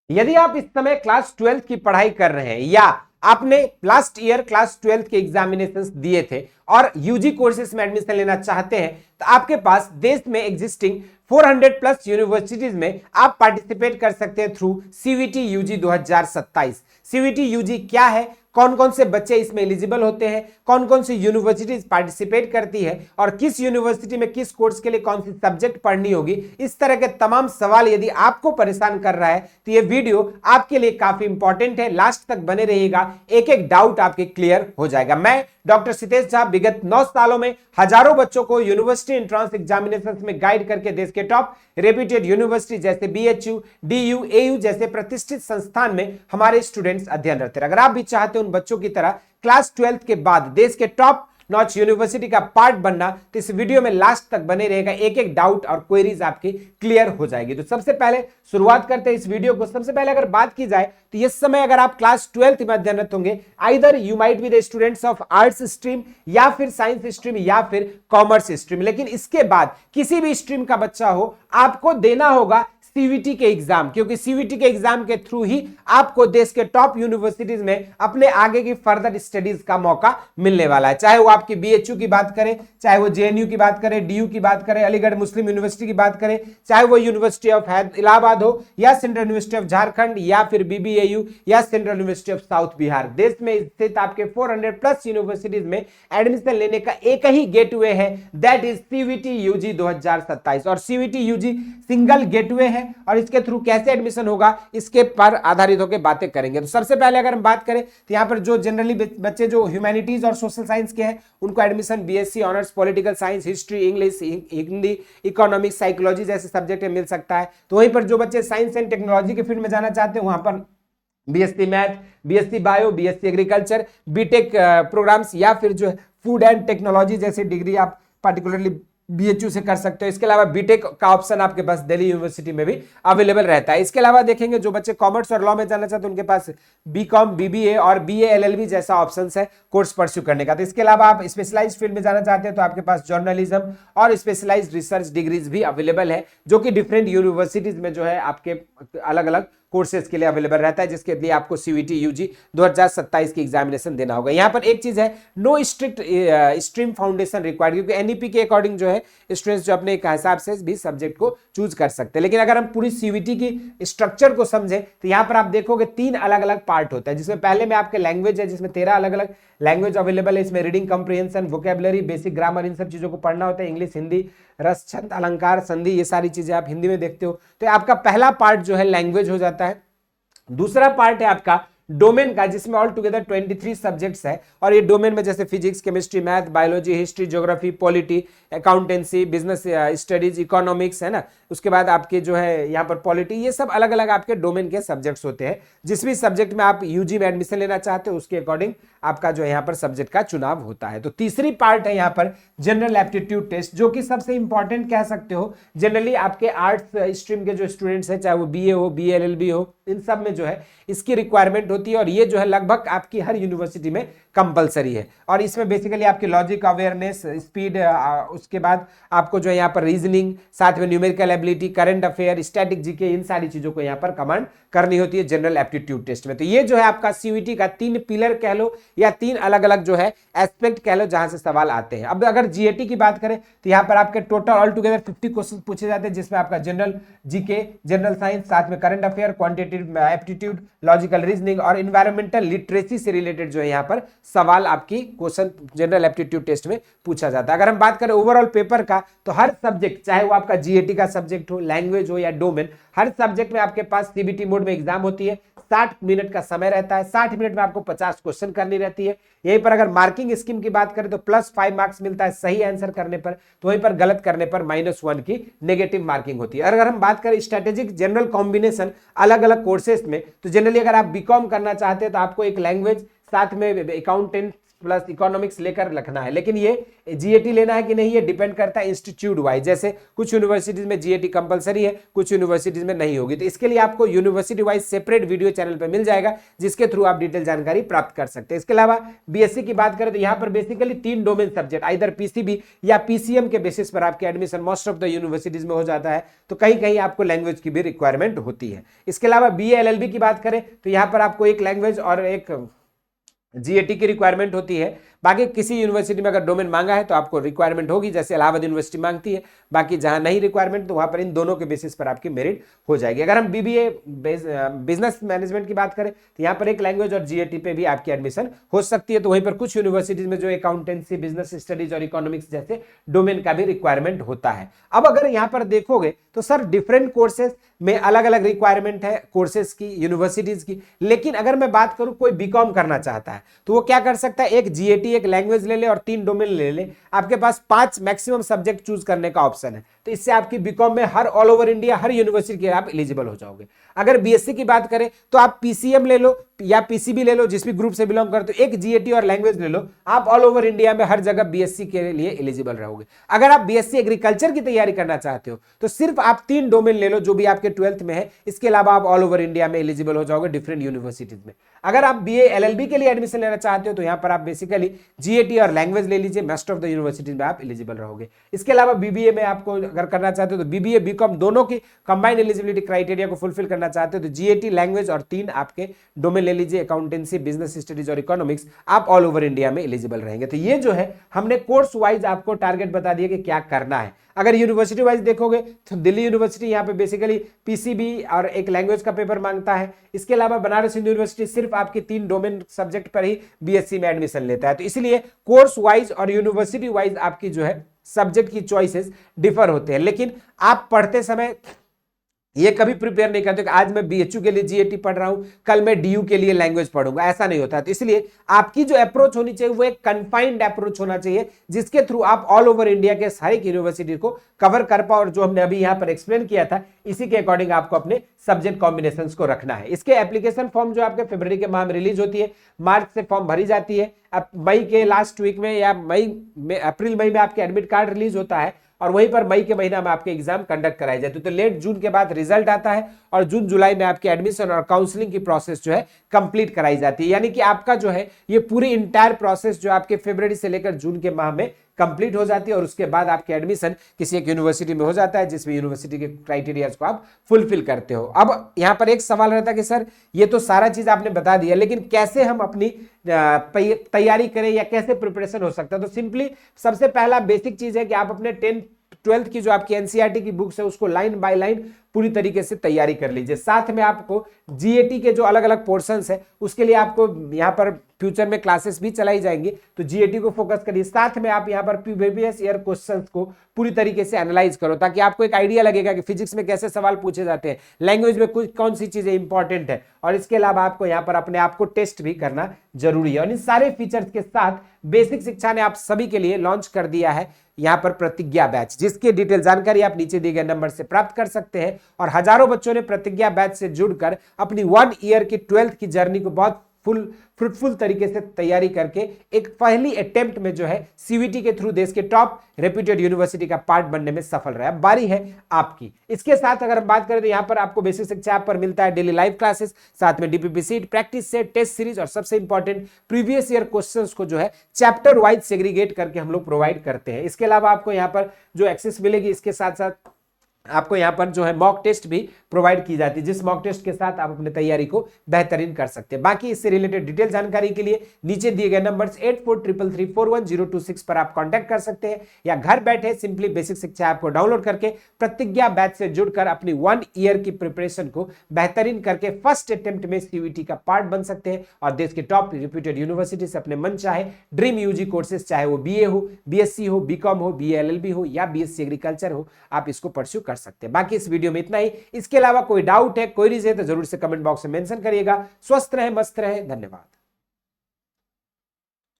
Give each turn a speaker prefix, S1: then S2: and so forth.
S1: यदि आप इस समय क्लास 12 की पढ़ाई कर रहे हैं या आपने लास्ट ईयर क्लास 12 के एग्जामिनेशंस दिए थे और यूजी कोर्सेज में एडमिशन लेना चाहते हैं, तो आपके पास देश में एग्जिस्टिंग 400 प्लस यूनिवर्सिटीज में आप पार्टिसिपेट कर सकते हैं through CUET UG 2027। CUET UG क्या है, कौन कौन से बच्चे इसमें एलिजिबल होते हैं, कौन कौन सी यूनिवर्सिटीज पार्टिसिपेट करती है और किस यूनिवर्सिटी में किस कोर्स के लिए कौन सी सब्जेक्ट पढ़नी होगी, इस तरह के तमाम सवाल यदि आपको परेशान कर रहा है तो ये वीडियो आपके लिए काफी इंपॉर्टेंट है। लास्ट तक बने रहिएगा, एक एक डाउट आपके क्लियर हो जाएगा। मैं डॉक्टर सितेश झा विगत 9 सालों में हजारों बच्चों को यूनिवर्सिटी एंट्रेंस एग्जामिनेशन में गाइड करके देश के टॉप रेप्यूटेड यूनिवर्सिटी जैसे बीएचयू, डीयू, एयू जैसे प्रतिष्ठित संस्थान में हमारे स्टूडेंट्स अध्ययनरत हैं। अगर आप भी चाहते हैं उन बच्चों की तरह क्लास 12 के बाद देश के टॉप नॉच यूनिवर्सिटी का पार्ट बनना, तो इस वीडियो में लास्ट तक बने रहेगा, एक एक डाउट और क्वेरीज आपकी क्लियर हो जाएगी। तो सबसे पहले शुरुआत करते हैं इस वीडियो को। सबसे पहले अगर बात की जाए तो इस समय अगर आप क्लास 12 में अध्ययनरत होंगे, either you might be the students of arts stream या फिर साइंस स्ट्रीम या फिर कॉमर्स स्ट्रीम, लेकिन इसके बाद किसी भी स्ट्रीम का बच्चा हो, आपको देना होगा सीवीटी के एग्जाम, क्योंकि सीवीटी के एग्जाम के थ्रू ही आपको देश के टॉप यूनिवर्सिटीज में अपने आगे की फर्दर स्टडीज का मौका मिलने वाला है। चाहे वो आपकी बीएचयू की बात करें, चाहे वो जेएनयू की बात करें, डीयू की बात करें, अलीगढ़ मुस्लिम यूनिवर्सिटी की बात करें, चाहे वो यूनिवर्सिटी ऑफ इलाहाबाद हो या सेंट्रल यूनिवर्सिटी ऑफ झारखंड या फिर बीबीएयू या central university of south Bihar. देश में स्थित आपके 400 प्लस यूनिवर्सिटीज में एडमिशन लेने का एक ही गेटवे है, दैट इज सीवीटी यूजी 2027। और सीवीटी यूजी सिंगल गेटवे है और इसके थ्रू कैसे एडमिशन होगा इसके पर आधारित होकर बातें करेंगे। तो सबसे पहले अगर हम बात करें तो यहाँ पर जो जनरली बच्चे जो ह्यूमैनिटीज और सोशल साइंस के हैं, उनको admission BSc honours political science, history, English, Hindi, economics, psychology जैसे सब्जेक्ट में मिल सकता है। तो वहीं पर जो बच्चे साइंस एंड टेक्नोलॉजी के फील्ड में जाना चाहते हैं, वहां पर BSc math, BSc bio, BSc agriculture, BTech programmes या फिर जो है फूड एंड टेक्नोलॉजी जैसी डिग्री आप पार्टिकुलरली बीएचयू से कर सकते हो। इसके अलावा बीटेक का ऑप्शन आपके पास दिल्ली यूनिवर्सिटी में भी अवेलेबल रहता है। इसके अलावा देखेंगे जो बच्चे कॉमर्स और लॉ में जाना चाहते हैं, उनके पास बीकॉम, बीबीए और बीए एलएलबी जैसा ऑप्शन है कोर्स परस्यू करने का। तो इसके अलावा आप स्पेशलाइज्ड फील्ड में जाना चाहते हैं तो आपके पास जर्नलिज्म और स्पेशलाइज्ड रिसर्च डिग्रीज भी अवेलेबल है, जो कि डिफरेंट यूनिवर्सिटीज में जो है आपके अलग अलग कोर्सेज के लिए अवेलेबल रहता है, जिसके लिए आपको सीवीटी यूजी 2027 की एग्जामिनेशन देना होगा। यहाँ पर एक चीज है, no strict stream foundation required, क्योंकि एनईपी के अकॉर्डिंग जो है स्टूडेंट्स जो अपने हिसाब से भी सब्जेक्ट को चूज कर सकते हैं। लेकिन अगर हम पूरी सीवीटी की स्ट्रक्चर को समझें तो यहाँ पर आप देखोगे 3 अलग अलग पार्ट होता है, जिसमें पहले में आपके लैंग्वेज है, जिसमें 13 अलग अलग लैंग्वेज अवेलेबल है। इसमें reading comprehension, vocabulary, basic grammar, इन सब चीजों को पढ़ना होता है। इंग्लिश, हिंदी, रस, छंद, अलंकार, संधि, ये सारी चीजें आप हिंदी में देखते हो। तो आपका पहला पार्ट जो है लैंग्वेज हो जाता है। दूसरा पार्ट है आपका डोमेन का, जिसमें ऑल टुगेदर 23 सब्जेक्ट्स है, और ये डोमेन में जैसे physics, chemistry, math, biology, history, geography, polity, accountancy, business studies, economics है ना। उसके बाद आपके जो है यहाँ पर पॉलिटी, ये सब अलग अलग आपके डोमेन के सब्जेक्ट्स होते हैं। जिस भी सब्जेक्ट में आप यूजी में एडमिशन लेना चाहते हो उसके अकॉर्डिंग आपका जो है यहाँ पर सब्जेक्ट का चुनाव होता है। तो तीसरी पार्ट है यहाँ पर जनरल एप्टीट्यूड टेस्ट, जो कि सबसे इंपॉर्टेंट कह सकते हो। जनरली आपके आर्ट्स स्ट्रीम के जो स्टूडेंट्स हैं, चाहे वो बीए हो, बीए एलएलबी हो, इन सब में जो है इसकी रिक्वायरमेंट होती है, और ये जो है लगभग आपकी हर यूनिवर्सिटी में कंपलसरी है। और इसमें बेसिकली आपकी लॉजिक, अवेयरनेस, स्पीड, उसके बाद आपको जो है यहाँ पर रीजनिंग, साथ में numerical ability, current affair, static GK, इन सारी चीजों को यहाँ पर कमांड करनी होती है जनरल एप्टीट्यूड टेस्ट में। तो ये जो है आपका सीवीटी का 3 पिलर कह लो या 3 अलग अलग जो है एस्पेक्ट कह लो जहां से सवाल आते हैं। अब अगर जीएटी की बात करें तो यहाँ पर आपके टोटल ऑल टुगेदर 50 क्वेश्चन पूछे जाते हैं, जिसमें आपका जनरल जीके, जनरल साइंस, साथ में current affair, quantitative aptitude, logical reasoning और एनवायरमेंटल लिटरेसी से रिलेटेड जो है यहाँ पर सवाल आपकी क्वेश्चन जनरल एप्टीट्यूड टेस्ट में पूछा जाता है। अगर हम बात करें ओवरऑल पेपर का, तो हर सब्जेक्ट, चाहे वो आपका जीएटी का सब्जेक्ट हो, लैंग्वेज हो या डोमेन, हर सब्जेक्ट में आपके पास सीबीटी मोड में एग्जाम होती है। 60 मिनट का समय रहता है। 60 मिनट में आपको 50 क्वेश्चन करनी रहती है। यहीं पर अगर मार्किंग स्कीम की बात करें तो +5 मार्क्स मिलता है सही आंसर करने पर, तो वहीं पर गलत करने पर -1 की नेगेटिव मार्किंग होती है। अगर हम बात करें स्ट्रेटेजिक जनरल कॉम्बिनेशन अलग अलग कोर्सेज में, तो जनरली अगर आप बीकॉम करना चाहते हैं तो आपको एक लैंग्वेज, साथ में अकाउंटेंट प्लस इकोनॉमिक्स लेकर रखना है, लेकिन ये जीएटी लेना है कि नहीं ये डिपेंड करता है इंस्टीट्यूट वाइज। जैसे कुछ यूनिवर्सिटीज में जीएटी कंपलसरी है, कुछ यूनिवर्सिटीज में नहीं होगी, तो इसके लिए आपको university wise separate video channel पे मिल जाएगा, जिसके थ्रू आप डिटेल जानकारी प्राप्त कर सकते हैं। इसके अलावा बीएससी की बात करें तो यहाँ पर basically 3 domain subject either PCB या पीसीएम के बेसिस पर आपके admission most of the universities में हो जाता है, तो कहीं कहीं आपको लैंग्वेज की भी रिक्वायरमेंट होती है। इसके अलावा बीए एलएलबी की बात करें तो यहाँ पर आपको एक लैंग्वेज और एक जीएटी की रिक्वायरमेंट होती है। बाकी किसी यूनिवर्सिटी में अगर डोमेन मांगा है तो आपको रिक्वायरमेंट होगी, जैसे इलाहाबाद यूनिवर्सिटी मांगती है। बाकी जहां नहीं रिक्वायरमेंट तो वहां पर इन दोनों के बेसिस पर आपकी मेरिट हो जाएगी। अगर हम बीबीए बिजनेस मैनेजमेंट की बात करें तो यहाँ पर एक लैंग्वेज और जीएटी पे भी आपकी एडमिशन हो सकती है। तो वहीं पर कुछ यूनिवर्सिटीज में जो अकाउंटेंसी, बिजनेस स्टडीज और इकोनॉमिक्स जैसे डोमेन का भी रिक्वायरमेंट होता है। अब अगर यहाँ पर देखोगे तो सर डिफरेंट कोर्सेज में अलग अलग रिक्वायरमेंट है कोर्सेज की, यूनिवर्सिटीज की। लेकिन अगर मैं बात करूं कोई बीकॉम करना चाहता है तो वो क्या कर सकता है, एक जीएटी, एक लैंग्वेज ले ले और 3 डोमेन ले ले। आपके पास 5 मैक्सिमम सब्जेक्ट चूज करने का ऑप्शन है, तो इससे आपकी बीकॉम में हर ऑल ओवर इंडिया हर यूनिवर्सिटी के आप एलिजिबल हो जाओगे। अगर बीएससी की बात करें तो आप पीसीएम ले लो या पीसीबी ले लो, जिस भी ग्रुप से बिलोंग करते हो, एक जीएटी और लैंग्वेज ले लो, आप ऑल ओवर इंडिया में हर जगह बीएससी के लिए एलिजिबल रहोगे। अगर आप बीएससी एग्रीकल्चर की तैयारी करना चाहते हो तो सिर्फ आप 3 डोमेन ले लो जो भी आपके 12th में है, इसके अलावा आप ऑल ओवर इंडिया में एलिजिबल हो जाओगे डिफरेंट यूनिवर्सिटीज में। अगर आप बीए एलएलबी के लिए एडमिशन लेना चाहते हो तो यहाँ पर आप बेसिकली जीएटी और लैंग्वेज ले लीजिए, मोस्ट ऑफ द यूनिवर्सिटीज में आप एलिजिबल रहोगे। इसके अलावा बीबीए में आपको अगर करना चाहते हो तो बीबीए बीकॉम दोनों की कंबाइंड एलिजिबिलिटी क्राइटेरिया को फुलफिल करना चाहते हो तो जीएटी, लैंग्वेज और 3 आपके डोमेन ले लीजिए, अकाउंटेंसी, बिजनेस स्टडीज और इकोनॉमिक्स, आप ऑल ओवर इंडिया में एलिजिबल रहेंगे। तो ये जो है हमने कोर्स वाइज आपको टारगेट बता दिया कि क्या करना है। अगर यूनिवर्सिटी वाइज देखोगे तो दिल्ली यूनिवर्सिटी यहाँ पे बेसिकली पीसीबी और एक लैंग्वेज का पेपर मांगता है। इसके अलावा बनारस हिंदू यूनिवर्सिटी सिर्फ आपके 3 डोमेन सब्जेक्ट पर ही बीएससी में एडमिशन लेता है। तो इसलिए कोर्स वाइज और यूनिवर्सिटी वाइज आपकी जो है सब्जेक्ट की चॉइसेस डिफर होते हैं। लेकिन आप पढ़ते समय ये कभी प्रिपेयर नहीं करते कि आज मैं बीएचयू के लिए जीएटी पढ़ रहा हूं, कल मैं डीयू के लिए लैंग्वेज पढ़ूंगा, ऐसा नहीं होता। तो इसलिए आपकी जो अप्रोच होनी चाहिए वो एक कन्फाइंड अप्रोच होना चाहिए, जिसके थ्रू आप ऑल ओवर इंडिया के सारी यूनिवर्सिटी को कवर कर पाओ। और जो हमने अभी यहां पर एक्सप्लेन किया था इसी के अकॉर्डिंग आपको अपने सब्जेक्ट कॉम्बिनेशंस को रखना है। इसके एप्लीकेशन फॉर्म जो आपके फरवरी के माह में रिलीज होती है, मार्च से फॉर्म भरी जाती है, अब मई के लास्ट वीक में या अप्रैल मई में आपके एडमिट कार्ड रिलीज होता है और वहीं पर मई के महीना में आपके एग्जाम कंडक्ट कराए जाते हैं। तो लेट जून के बाद रिजल्ट आता है और जून जुलाई में आपके एडमिशन और काउंसलिंग की प्रोसेस जो है कंप्लीट कराई जाती है। यानी कि आपका जो है ये पूरी इंटायर प्रोसेस जो आपके फरवरी से लेकर जून के माह में कंप्लीट हो जाती है और उसके बाद आपके एडमिशन किसी एक यूनिवर्सिटी में हो जाता है, जिसमें यूनिवर्सिटी के क्राइटेरिया को आप फुलफिल करते हो। अब यहाँ पर एक सवाल रहता है कि सर ये तो सारा चीज आपने बता दिया, लेकिन कैसे हम अपनी तैयारी करें या कैसे प्रिपरेशन हो सकता है। तो सिंपली सबसे पहला बेसिक चीज है कि आप अपने 10th 12th की जो आपकी एनसीईआरटी की बुक्स है उसको लाइन बाय लाइन पूरी तरीके से तैयारी कर लीजिए। साथ में आपको जीएटी के जो अलग अलग पोर्शंस है उसके लिए आपको यहाँ पर फ्यूचर में क्लासेस भी चलाई जाएंगी, तो जीएटी को फोकस करिए। साथ में आप यहाँ पर प्रीवियस ईयर क्वेश्चंस को पूरी तरीके से एनालाइज करो, ताकि आपको एक आइडिया लगेगा कि फिजिक्स में कैसे सवाल पूछे जाते हैं, लैंग्वेज में कौन सी चीजें इंपॉर्टेंट है, और इसके अलावा आपको यहाँ पर अपने आप को टेस्ट भी करना जरूरी है। और इन सारे फीचर्स के साथ बेसिक शिक्षा ने आप सभी के लिए लॉन्च कर दिया है यहाँ पर प्रतिज्ञा बैच, जिसकी डिटेल जानकारी आप नीचे दिए गए नंबर से प्राप्त कर सकते हैं। और हजारों बच्चों ने प्रतिज्ञा बैच से जुड़कर अपनी 1 ईयर की 12th की जर्नी को बहुत फ्रूटफुल तरीके से तैयारी करके एक पहली अटेम्प्ट में जो है सीवीटी के थ्रू देश के टॉप रेप्यूटेड यूनिवर्सिटी का पार्ट बनने में सफल रहा। अब बारी है आपकी। इसके साथ अगर हम बात करें तो यहाँ पर आपको बेसिक शिक्षा ऐप पर मिलता है डेली लाइव क्लासेस, साथ में DPP sheet, practice set, test series और सबसे इंपॉर्टेंट प्रीवियस ईयर क्वेश्चंस को जो है चैप्टर वाइज सेग्रीगेट करके हम लोग प्रोवाइड करते हैं। इसके अलावा आपको यहाँ पर जो एक्सेस मिलेगी, इसके साथ साथ आपको यहाँ पर जो है मॉक टेस्ट भी प्रोवाइड की जाती है, जिस मॉक टेस्ट के साथ आप अपनी तैयारी को बेहतरीन कर सकते हैं। बाकी इससे रिलेटेड डिटेल जानकारी के लिए नीचे दिए गए नंबर्स 8433341026 पर आप कांटेक्ट कर सकते हैं, या घर बैठे सिंपली बेसिक शिक्षा ऐप को डाउनलोड करके प्रतिज्ञा बैच से जुड़कर अपनी 1 ईयर की प्रिपरेशन को बेहतरीन करके फर्स्ट अटेम्प्ट में सीयूईटी का पार्ट बन सकते हैं और देश के टॉप रिप्यूटेड यूनिवर्सिटी से अपने मन चाहे ड्रीम यूजी कोर्सेज, चाहे वो बीए हो, बीएससी हो, बीकॉम हो, बीए एलएलबी हो या बीएससी एग्रीकल्चर हो, आप इसको परस्यू कर सकते हैं। बाकी इस वीडियो में इतना ही। इसके अलावा कोई डाउट है, क्वेरीज है तो जरूर से कमेंट बॉक्स में मेंशन करिएगा। स्वस्थ रहे, मस्त रहे, धन्यवाद।